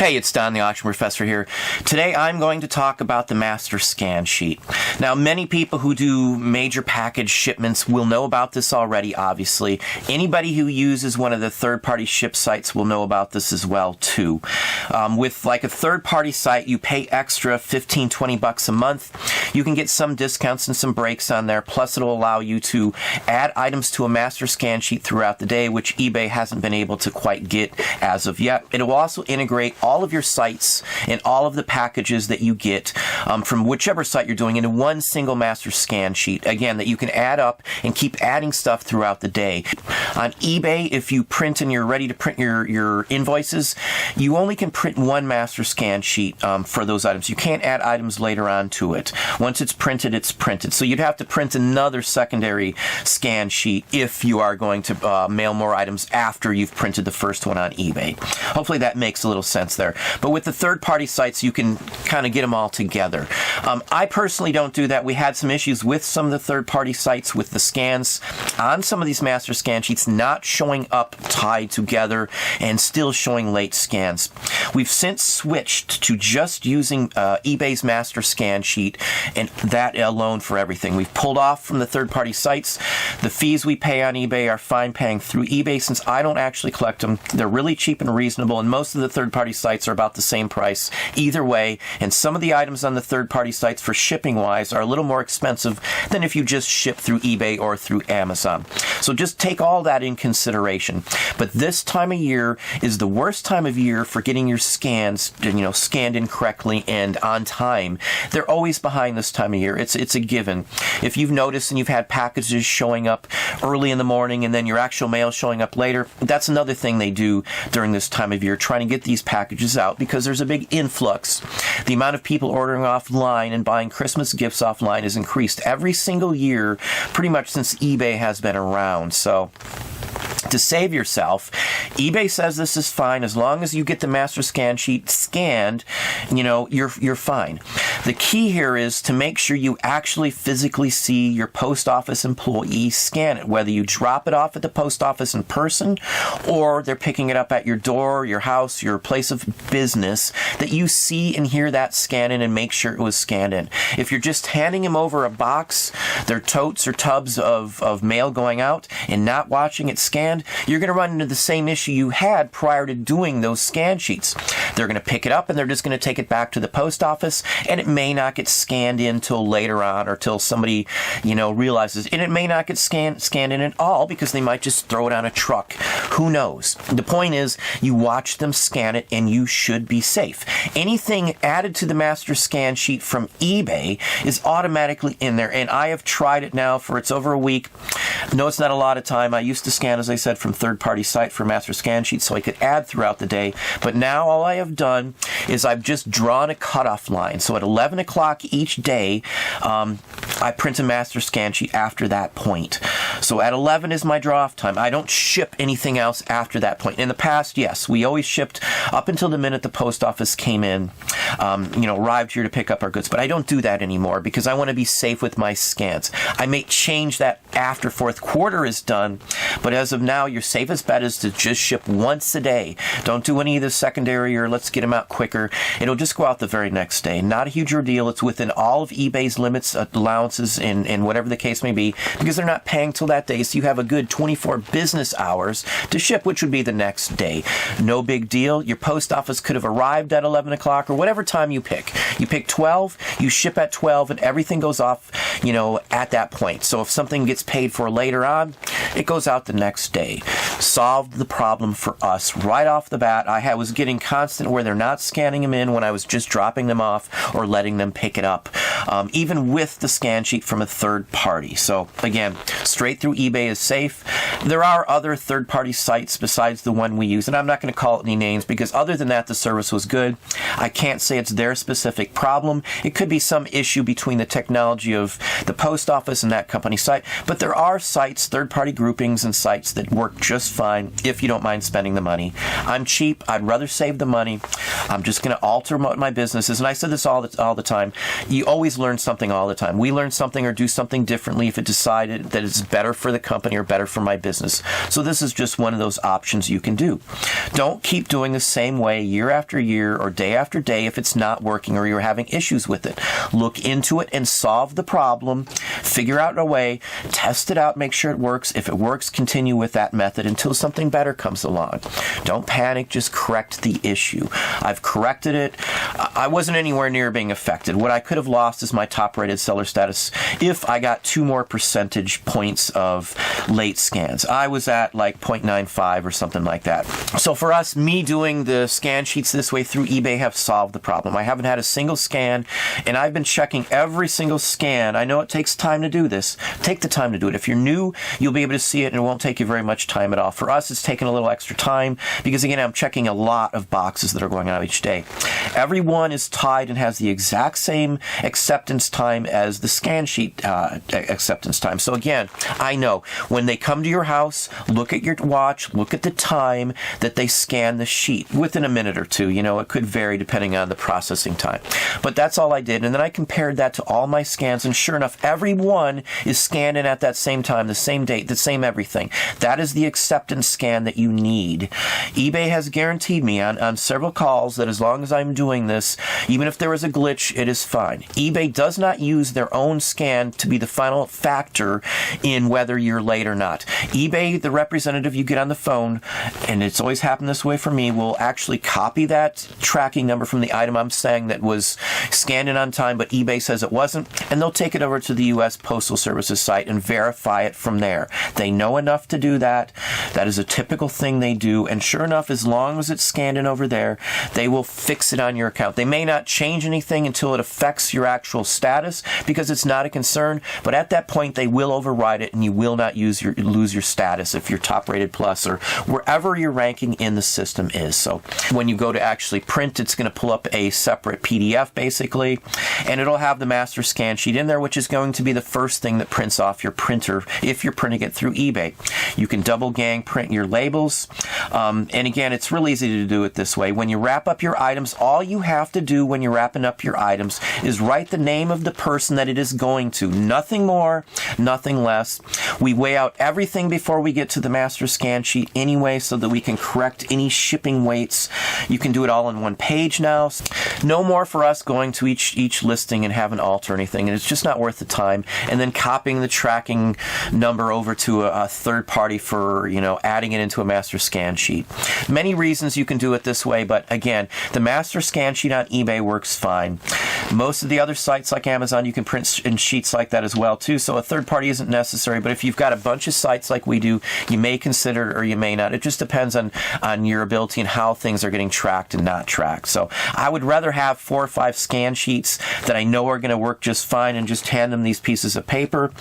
Hey, it's Don the Auction Professor here. Today I'm going to talk about the master scan sheet. Now, many people who do major package shipments will know about this already, obviously. Anybody who uses one of the third-party ship sites will know about this as well, too. With like a third-party site, you pay extra $15-20 a month. You can get some discounts and some breaks on there, plus it'll allow you to add items to a master scan sheet throughout the day, which eBay hasn't been able to quite get as of yet. It will also integrate all of your sites and all of the packages that you get from whichever site you're doing into one single master scan sheet. Again, that you can add up and keep adding stuff throughout the day. On eBay, if you print and you're ready to print your invoices, you only can print one master scan sheet for those items. You can't add items later on to it. Once it's printed, it's printed. So you'd have to print another secondary scan sheet if you are going to mail more items after you've printed the first one on eBay. Hopefully that makes a little sense there. But with the third-party sites, you can kind of get them all together. I personally don't do that. We had some issues with some of the third-party sites with the scans on some of these master scan sheets not showing up tied together and still showing late scans. We've since switched to just using eBay's master scan sheet and that alone for everything. We've pulled off from the third-party sites. The fees we pay on eBay are fine paying through eBay since I don't actually collect them. They're really cheap and reasonable, and most of the third-party sites are about the same price either way, and some of the items on the third-party sites for shipping-wise are a little more expensive than if you just ship through eBay or through Amazon. So just take all that in consideration. But this time of year is the worst time of year for getting your scans, scanned in correctly and on time. They're always behind this time of year. It's a given. If you've noticed and you've had packages showing up early in the morning and then your actual mail showing up later, that's another thing they do during this time of year, trying to get these packages out because there's a big influx. The amount of people ordering offline and buying Christmas gifts offline has increased every single year pretty much since eBay has been around. So to save yourself, eBay says this is fine as long as you get the master scan sheet scanned, you're fine. The key here is to make sure you actually physically see your post office employee scan it, whether you drop it off at the post office in person or they're picking it up at your door, your house, your place of business, that you see and hear that scan in and make sure it was scanned in. If you're just handing them over a box, their totes or tubs of mail going out and not watching it scanned, you're going to run into the same issue you had prior to doing those scan sheets. They're going to pick it up and they're just going to take it back to the post office, and it may not get scanned in till later on or till somebody, realizes. And it may not get scanned in at all because they might just throw it on a truck. Who knows? The point is, you watch them scan it and you should be safe. Anything added to the master scan sheet from eBay is automatically in there, and I have tried it now for it's over a week. No, it's not a lot of time. I used to scan, as I said, from third-party site for master scan sheets so I could add throughout the day. But now all I have done is I've just drawn a cutoff line. So at 11 o'clock each day, I print a master scan sheet after that point. So at 11 is my draw-off time. I don't ship anything else after that point. In the past, yes, we always shipped up until the minute the post office came in, arrived here to pick up our goods. But I don't do that anymore because I want to be safe with my scans. I may change that after fourth quarter is done, but as of now, your safest bet is to just ship once a day. Don't do any of the secondary or let's get them out quicker. It'll just go out the very next day. Not a huge ordeal. It's within all of eBay's limits, allowances, and whatever the case may be, because they're not paying till that day, so you have a good 24 business hours to ship, which would be the next day. No big deal. Your post office could have arrived at 11 o'clock or whatever time you pick. You pick 12, you ship at 12, and everything goes off, at that point. So if something gets paid for later on, it goes out the next day. Solved the problem for us right off the bat. I was getting constant where they're not scanning them in when I was just dropping them off or letting them pick it up, even with the scan sheet from a third party. So again, straight through eBay is safe. There are other third-party sites besides the one we use, and I'm not going to call it any names because other than that, the service was good. I can't say it's their specific problem. It could be some issue between the technology of the post office and that company site. But there are sites, third-party groupings and sites that work just fine if you don't mind spending the money. I'm cheap. I'd rather save the money. I'm just going to alter what my business is. And I said this all the time. You always learn something all the time. We learn something or do something differently if it decided that it's better for the company or better for my business. So this is just one of those options you can do. Don't keep doing the same way year after year or day after day if it's not working or you're having issues with it. Look into it and solve the problem. Figure out a way. Test it out. Make sure it works. If it works, continue with that method until something better comes along. Don't panic. Just correct the issue. I've corrected it. I wasn't anywhere near being affected. What I could have lost is my top-rated seller status if I got 2 more percentage points of late scans. I was at like 0.95 or something like that. So for us, me doing the scan sheets this way through eBay have solved the problem. I haven't had a single scan, and I've been checking every single scan. I know it takes time to do this. Take the time to do it. If you're new, you'll be able to see it, and it won't take you very much time at all. For us, it's taken a little extra time because, again, I'm checking a lot of boxes that are going out each day. Every one is tied and has the exact same acceptance time as the scan sheet acceptance time. So again, I know when they come to your house, look at your watch, look at the time that they scan the sheet within a minute or two. You know, it could vary depending on the processing time. But that's all I did. And then I compared that to all my scans, and sure enough, every one is scanned in at that same time, the same date, the same everything. That is the acceptance scan that you need. eBay has guaranteed me on several calls that as long as I'm doing this, even if there is a glitch, it is fine. eBay does not use their own scan to be the final factor in whether you're late or not. eBay, the representative you get on the phone, and it's always happened this way for me, will actually copy that tracking number from the item I'm saying that was scanned in on time, but eBay says it wasn't, and they'll take it over to the U.S. Postal Service's site and verify it from there. They know enough to do that. That is a typical thing they do, and sure enough, as long as it's scanned in over there, they will fix it on your account. They may not change anything until it affects your actual status because it's not a concern, but at that point, they will override it, and you will not lose your status if you're top-rated plus or wherever your ranking in the system is. So when you go to actually print, it's going to pull up a separate PDF basically, and it'll have the master scan sheet in there, which is going to be the first thing that prints off your printer if you're printing it through eBay. You can double gang print your labels, and again, it's real easy to do it this way. When you wrap up your items, all you have to do when you're wrapping up your items is write the name of the person that it is going to. Nothing more, nothing less. We weigh out everything before we get to the master scan sheet anyway so that we can correct any shipping weights. You can do it all on one page now. No more for us going to each listing and having to alter anything, and it's just not worth the time. And then copying the tracking number over to a third party for, you know, adding it into a master scan sheet. Many reasons you can do it this way, but again, the master scan sheet on eBay works fine. Most of the other sites like Amazon, you can print in sheets like that as well too, so a third party isn't necessary. But if you've got a bunch of sites like we do, you may consider it or you may not. It just depends on your ability and how things are getting tracked and not tracked. So I would rather have 4 or 5 scan sheets that I know are going to work just fine and just hand them these pieces of paper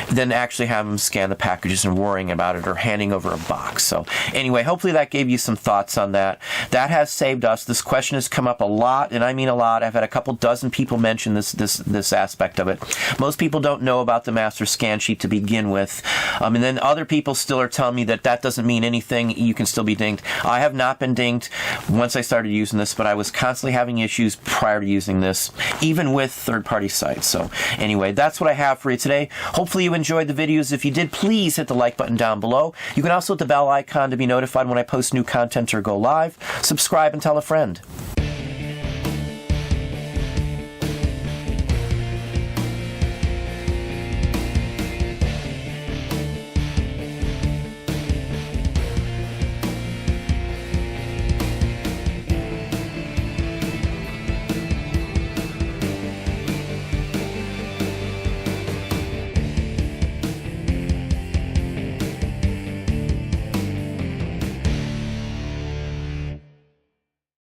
than actually have them scan the packages and worrying about it or handing over a box. So anyway, hopefully that gave you some thoughts on that. That has saved us. This question has come up a lot, and I mean a lot. I've had a couple dozen people mention this aspect of it. Most people don't know about the master scan sheet to begin with, and then other people still are telling me that doesn't mean anything. You can still be dinged. I have not been dinged once I started using this, but I was constantly having issues prior to using this, even with third-party sites. So anyway, that's what I have for you today. Hopefully you enjoyed the videos. If you did, please hit the like button down below. You can also hit the bell icon to be notified when I post new content or go live. Subscribe and tell a friend.